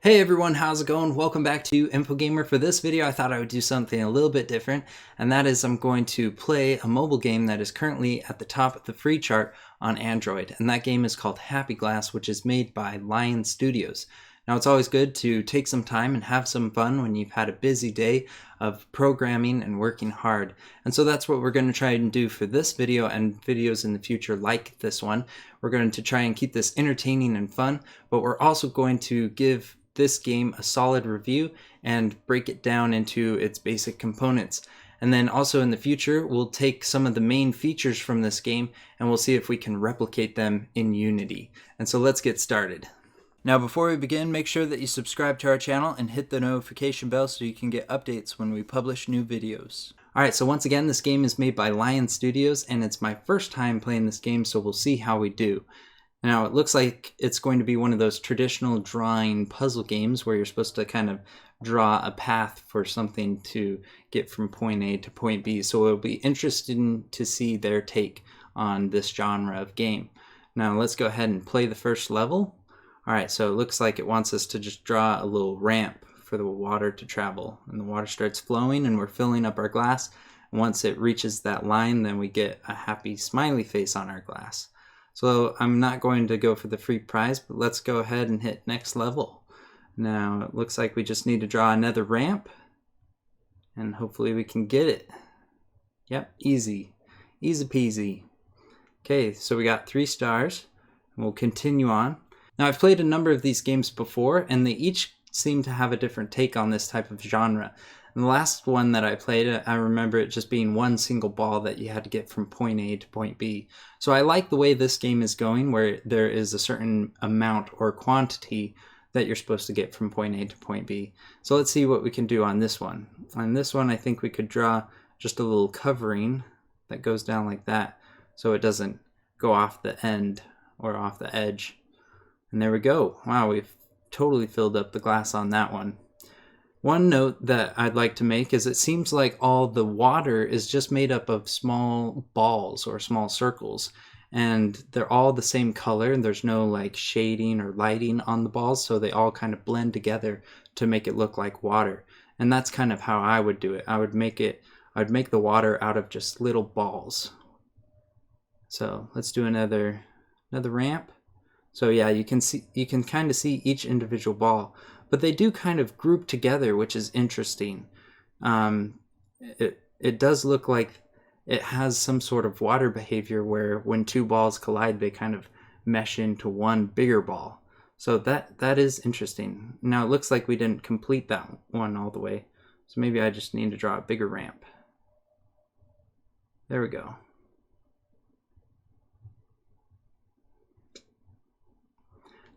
Hey everyone, how's it going? Welcome back to InfoGamer. For this video, I thought I would do something a little bit different, and that is I'm going to play a mobile game that is currently at the top of the free chart on Android, and that game is called Happy Glass, which is made by Lion Studios. Now, it's always good to take some time and have some fun when you've had a busy day of programming and working hard. And so that's what we're going to try and do for this video and videos in the future like this one. We're going to try and keep this entertaining and fun, but we're also going to give this game a solid review and break it down into its basic components. And then also in the future, we'll take some of the main features from this game and we'll see if we can replicate them in Unity. And so let's get started. Now before we begin, make sure that you subscribe to our channel and hit the notification bell so you can get updates when we publish new videos. Alright, so once again, this game is made by Lion Studios and it's my first time playing this game, so we'll see how we do. Now it looks like it's going to be one of those traditional drawing puzzle games where you're supposed to kind of draw a path for something to get from point A to point B. So it'll be interesting to see their take on this genre of game. Now let's go ahead and play the first level. Alright, so it looks like it wants us to just draw a little ramp for the water to travel. And the water starts flowing and we're filling up our glass. And once it reaches that line, then we get a happy smiley face on our glass. So I'm not going to go for the free prize, but let's go ahead and hit next level. Now it looks like we just need to draw another ramp and hopefully we can get it. Yep, easy. Easy peasy. Okay, so we got 3 stars and we'll continue on. Now I've played a number of these games before and they each seem to have a different take on this type of genre. And the last one that I played, I remember it just being one single ball that you had to get from point A to point B. So I like the way this game is going, where there is a certain amount or quantity that you're supposed to get from point A to point B. So let's see what we can do on this one. On this one, I think we could draw just a little covering that goes down like that, so it doesn't go off the end or off the edge. And there we go. Wow, we've totally filled up the glass on that one. One note that I'd like to make is it seems like all the water is just made up of small balls or small circles, and they're all the same color and there's no like shading or lighting on the balls, so they all kind of blend together to make it look like water. And that's kind of how I would do it. I'd make the water out of just little balls. So let's do another ramp. So yeah, you can kind of see each individual ball, but they do kind of group together, which is interesting. It does look like it has some sort of water behavior where when 2 balls collide, they kind of mesh into one bigger ball. So that is interesting. Now it looks like we didn't complete that one all the way, so maybe I just need to draw a bigger ramp. There we go.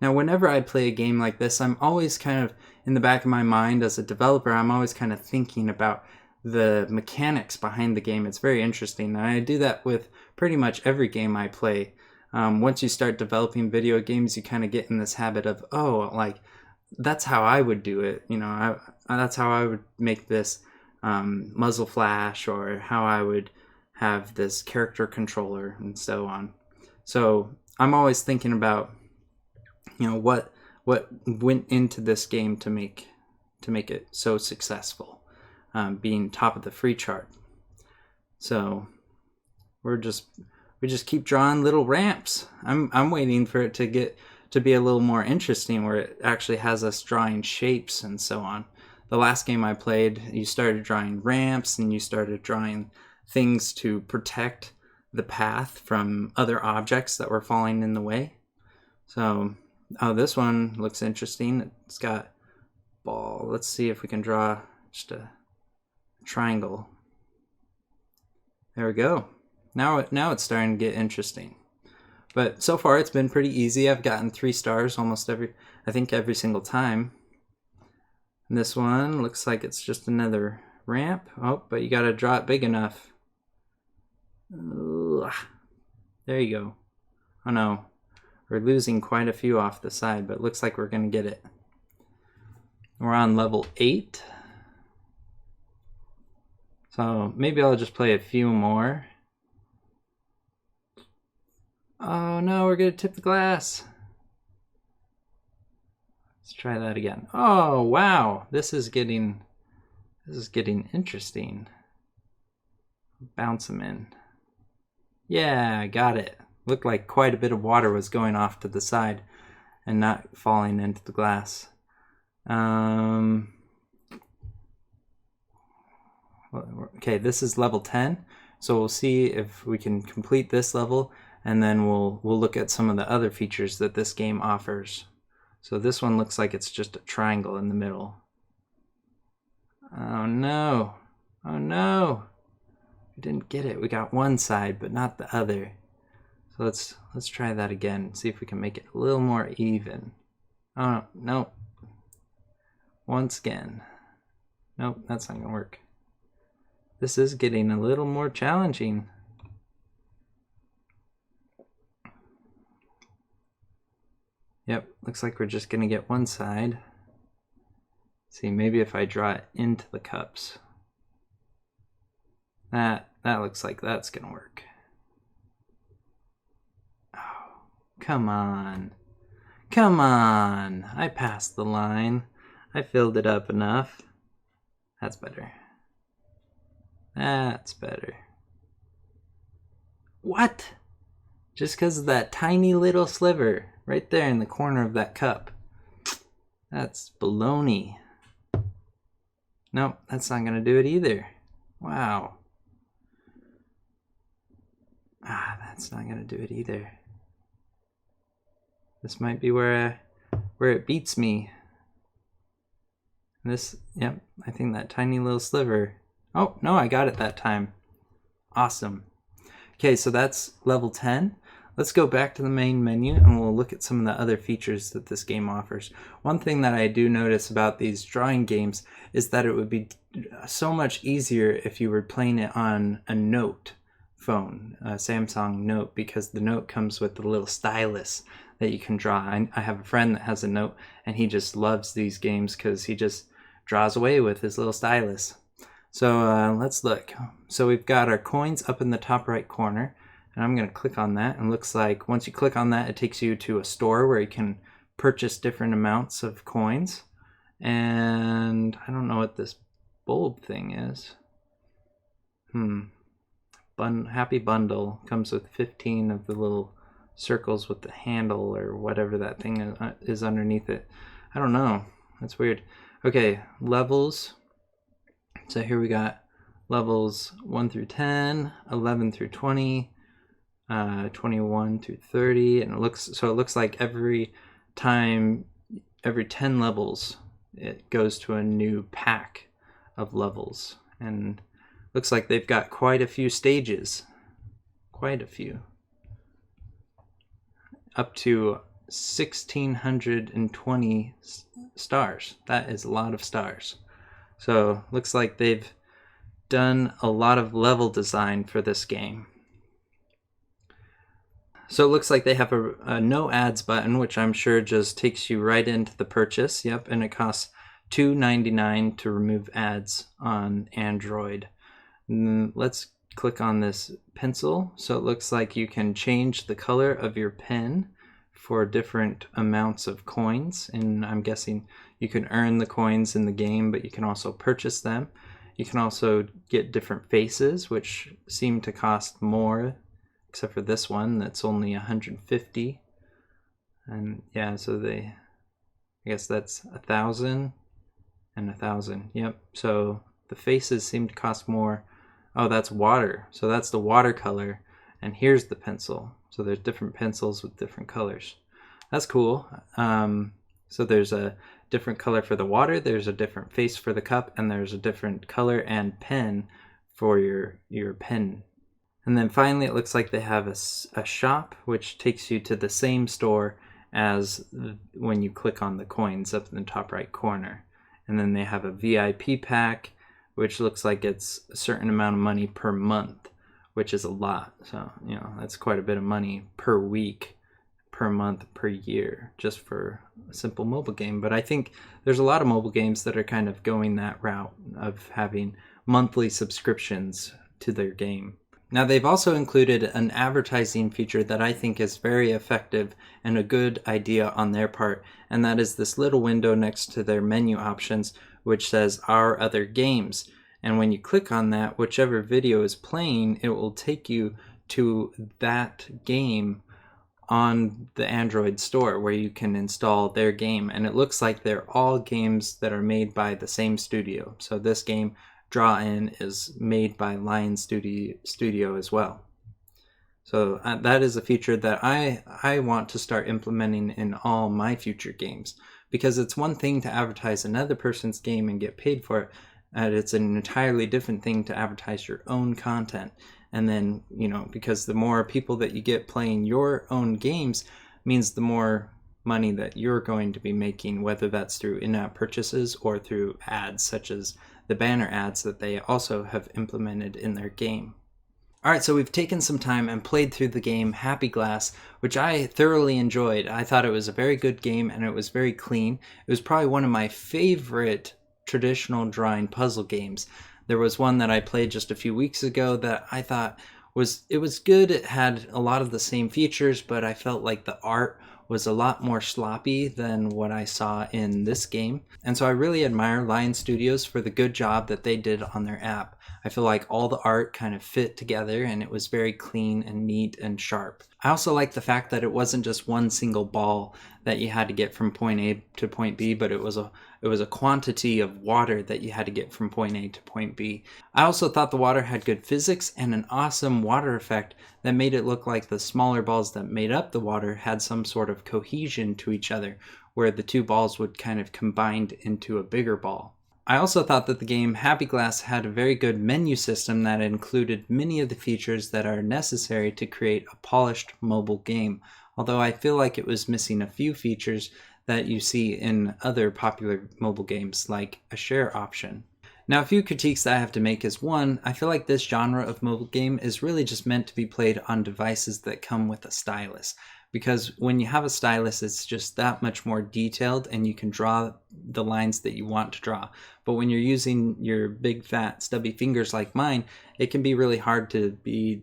Now, whenever I play a game like this, I'm always kind of, in the back of my mind as a developer, I'm always kind of thinking about the mechanics behind the game. It's very interesting, and I do that with pretty much every game I play. Once you start developing video games, you kind of get in this habit of, oh, like, that's how I would do it. You know, that's how I would make this muzzle flash, or how I would have this character controller, and so on. So I'm always thinking about, you know, what went into this game to make it so successful, being top of the free chart. So we just keep drawing little ramps. I'm waiting for it to be a little more interesting, where it actually has us drawing shapes and so on. The last game I played, you started drawing ramps and you started drawing things to protect the path from other objects that were falling in the way. So oh, this one looks interesting. It's got ball. Let's see if we can draw just a triangle. There we go. Now it's starting to get interesting. But so far it's been pretty easy. I've gotten 3 stars almost every single time. And this one looks like it's just another ramp. Oh, but you gotta draw it big enough. Ugh. There you go. Oh no. We're losing quite a few off the side, but it looks like we're going to get it. We're on level 8. So maybe I'll just play a few more. Oh no, we're going to tip the glass. Let's try that again. Oh, wow. This is getting interesting. Bounce them in. Yeah, got it. Looked like quite a bit of water was going off to the side and not falling into the glass. Okay, this is level 10. So we'll see if we can complete this level, and then we'll look at some of the other features that this game offers. So this one looks like it's just a triangle in the middle. Oh no. Oh no. We didn't get it. We got one side, but not the other. So let's try that again. See if we can make it a little more even. Oh no. Once again. Nope, that's not gonna work. This is getting a little more challenging. Yep, looks like we're just gonna get one side. See, maybe if I draw it into the cups. That looks like that's gonna work. Oh, come on. Come on. I passed the line. I filled it up enough. That's better. That's better. What? Just because of that tiny little sliver right there in the corner of that cup. That's baloney. Nope, that's not going to do it either. Wow. That's not going to do it either. This might be where it beats me. This, yep, I think that tiny little sliver. Oh, no, I got it that time. Awesome. Okay, so that's level 10. Let's go back to the main menu and we'll look at some of the other features that this game offers. One thing that I do notice about these drawing games is that it would be so much easier if you were playing it on a Note phone, a Samsung Note, because the Note comes with the little stylus that you can draw. I have a friend that has a Note and he just loves these games because he just draws away with his little stylus. So let's look. So we've got our coins up in the top right corner, and I'm going to click on that, and it looks like once you click on that, it takes you to a store where you can purchase different amounts of coins. And I don't know what this bulb thing is. Happy Bundle comes with 15 of the little circles with the handle or whatever that thing is underneath it. I don't know. That's weird. Okay, levels. So here we got levels 1 through 10, 11 through 20, 21 through 30, and it looks like every 10 levels it goes to a new pack of levels, and looks like they've got quite a few stages, quite a few, up to 1,620 stars. That is a lot of stars. So looks like they've done a lot of level design for this game. So it looks like they have a no ads button, which I'm sure just takes you right into the purchase. Yep, and it costs $2.99 to remove ads on Android. Let's click on this pencil. So it looks like you can change the color of your pen for different amounts of coins, and I'm guessing you can earn the coins in the game, but you can also purchase them. You can also get different faces, which seem to cost more, except for this one that's only 150. And yeah, so I guess that's 1,000 and 1,000. Yep, so the faces seem to cost more. Oh, that's water. So that's the watercolor, and here's the pencil. So there's different pencils with different colors. That's cool. So there's a different color for the water, there's a different face for the cup, and there's a different color and pen for your pen. And then finally, it looks like they have a shop, which takes you to the same store as when you click on the coins up in the top right corner. And then they have a VIP pack, which looks like it's a certain amount of money per month, which is a lot. So, that's quite a bit of money per week, per month, per year, just for a simple mobile game. But I think there's a lot of mobile games that are kind of going that route of having monthly subscriptions to their game. Now, they've also included an advertising feature that I think is very effective and a good idea on their part, and that is this little window next to their menu options which says Our Other Games. And when you click on that, whichever video is playing, it will take you to that game on the Android store where you can install their game. And it looks like they're all games that are made by the same studio. So this game, Draw In, is made by Lion Studio as well. So that is a feature that I want to start implementing in all my future games, because it's one thing to advertise another person's game and get paid for it, and it's an entirely different thing to advertise your own content. And then, because the more people that you get playing your own games means the more money that you're going to be making, whether that's through in-app purchases or through ads, such as the banner ads that they also have implemented in their game. Alright, so we've taken some time and played through the game Happy Glass, which I thoroughly enjoyed. I thought it was a very good game and it was very clean. It was probably one of my favorite traditional drawing puzzle games. There was one that I played just a few weeks ago that I thought was good. It had a lot of the same features, but I felt like the art was a lot more sloppy than what I saw in this game. And so I really admire Lion Studios for the good job that they did on their app. I feel like all the art kind of fit together and it was very clean and neat and sharp. I also like the fact that it wasn't just one single ball that you had to get from point A to point B, but it was a quantity of water that you had to get from point A to point B. I also thought the water had good physics and an awesome water effect that made it look like the smaller balls that made up the water had some sort of cohesion to each other, where the two balls would kind of combine into a bigger ball. I also thought that the game Happy Glass had a very good menu system that included many of the features that are necessary to create a polished mobile game, although I feel like it was missing a few features that you see in other popular mobile games, like a share option. Now, a few critiques that I have to make is, one, I feel like this genre of mobile game is really just meant to be played on devices that come with a stylus. Because when you have a stylus, it's just that much more detailed and you can draw the lines that you want to draw. But when you're using your big, fat, stubby fingers like mine, it can be really hard to be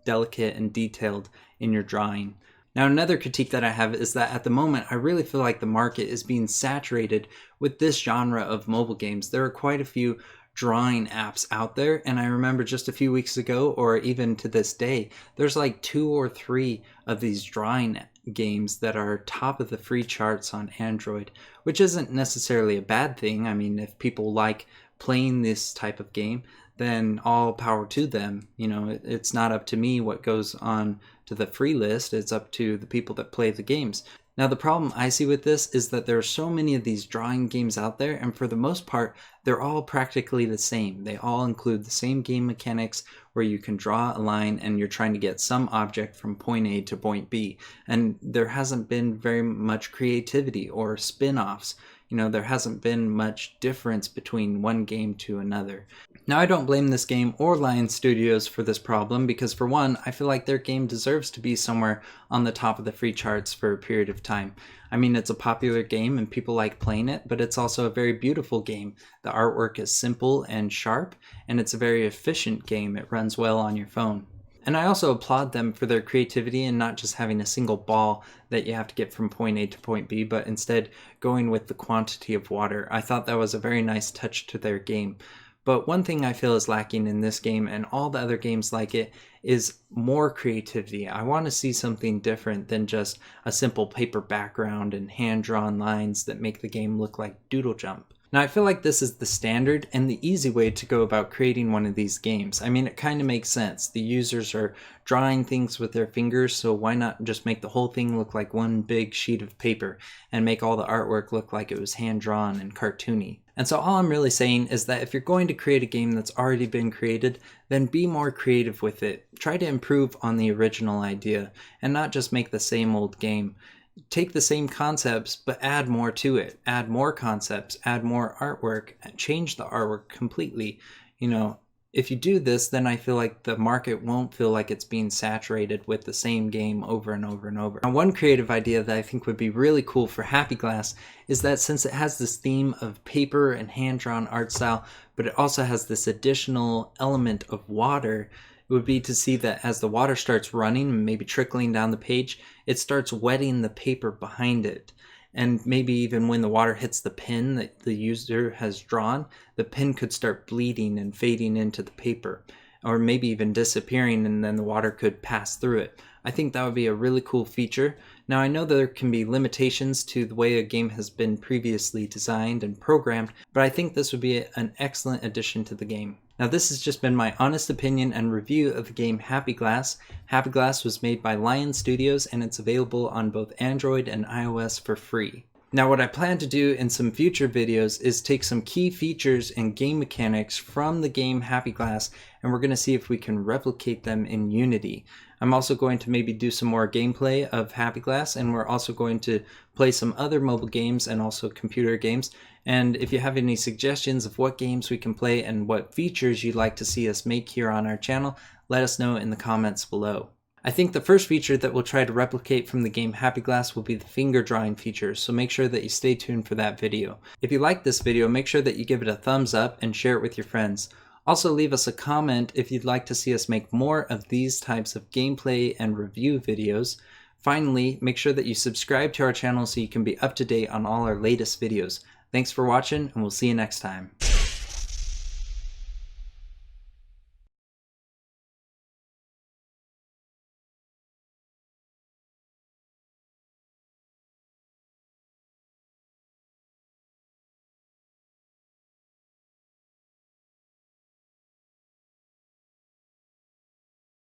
delicate and detailed in your drawing. Now, another critique that I have is that at the moment, I really feel like the market is being saturated with this genre of mobile games. There are quite a few drawing apps out there, and I remember just a few weeks ago, or even to this day, there's like 2 or 3 of these drawing games that are top of the free charts on Android, which isn't necessarily a bad thing. I mean, if people like playing this type of game, then all power to them. It's not up to me what goes on to the free list. It's up to the people that play the games. Now, the problem I see with this is that there are so many of these drawing games out there, and for the most part, they're all practically the same. They all include the same game mechanics where you can draw a line and you're trying to get some object from point A to point B. And there hasn't been very much creativity or spin-offs. There hasn't been much difference between one game to another. Now, I don't blame this game or Lion Studios for this problem because, for one, I feel like their game deserves to be somewhere on the top of the free charts for a period of time. I mean, it's a popular game and people like playing it, but it's also a very beautiful game. The artwork is simple and sharp, and it's a very efficient game. It runs well on your phone. And I also applaud them for their creativity in not just having a single ball that you have to get from point A to point B, but instead going with the quantity of water. I thought that was a very nice touch to their game. But one thing I feel is lacking in this game and all the other games like it is more creativity. I want to see something different than just a simple paper background and hand-drawn lines that make the game look like Doodle Jump. Now, I feel like this is the standard and the easy way to go about creating one of these games. I mean, it kind of makes sense. The users are drawing things with their fingers, so why not just make the whole thing look like one big sheet of paper and make all the artwork look like it was hand-drawn and cartoony? And so all I'm really saying is that if you're going to create a game that's already been created, then be more creative with it. Try to improve on the original idea and not just make the same old game. Take the same concepts, but add more to it. Add more concepts, add more artwork, change the artwork completely. If you do this, then I feel like the market won't feel like it's being saturated with the same game over and over and over. Now, one creative idea that I think would be really cool for Happy Glass is that since it has this theme of paper and hand-drawn art style, but it also has this additional element of water, would be to see that as the water starts running and maybe trickling down the page, it starts wetting the paper behind it. And maybe even when the water hits the pen that the user has drawn, the pen could start bleeding and fading into the paper, or maybe even disappearing, and then the water could pass through it. I think that would be a really cool feature. Now I know there can be limitations to the way a game has been previously designed and programmed, but I think this would be an excellent addition to the game. Now this has just been my honest opinion and review of the game Happy Glass. Happy Glass was made by Lion Studios and it's available on both Android and iOS for free. Now what I plan to do in some future videos is take some key features and game mechanics from the game Happy Glass, and we're going to see if we can replicate them in Unity. I'm also going to maybe do some more gameplay of Happy Glass, and we're also going to play some other mobile games and also computer games. And if you have any suggestions of what games we can play and what features you'd like to see us make here on our channel, let us know in the comments below. I think the first feature that we'll try to replicate from the game Happy Glass will be the finger drawing feature, so make sure that you stay tuned for that video. If you like this video, make sure that you give it a thumbs up and share it with your friends. Also leave us a comment if you'd like to see us make more of these types of gameplay and review videos. Finally, make sure that you subscribe to our channel so you can be up to date on all our latest videos. Thanks for watching, and we'll see you next time.